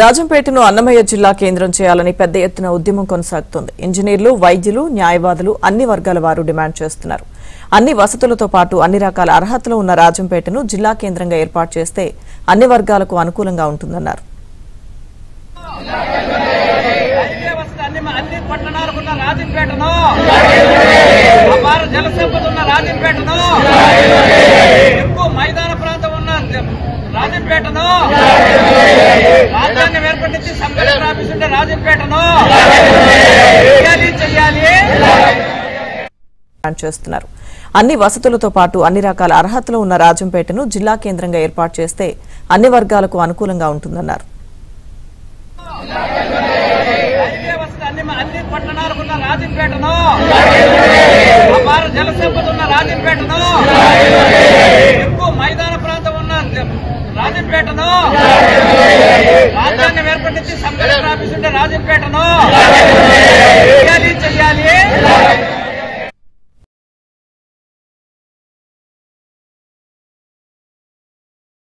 రాజంపేటను అన్నమయ్య జిల్లా కేంద్రం చేయాలని పెద్ద ఎత్తున ఉద్యమం కొనసాగుతోంది. ఇంజనీర్లు, వైద్యులు, న్యాయవాదులు అన్ని వర్గాల వారు డిమాండ్ చేస్తున్నారు. అన్ని వసతులతో పాటు అన్ని రకాల అర్హతలు ఉన్న రాజంపేటను జిల్లా కేంద్రంగా ఏర్పాటు చేస్తే అన్ని వర్గాలకు అనుకూలంగా ఉంటుందన్నారు. చేస్తున్నారు. అన్ని వసతులతో పాటు అన్ని రకాల అర్హతలు ఉన్న రాజంపేటను జిల్లా కేంద్రంగా ఏర్పాటు చేస్తే అన్ని వర్గాలకు అనుకూలంగా ఉంటుందన్నారు. రాజంపేటను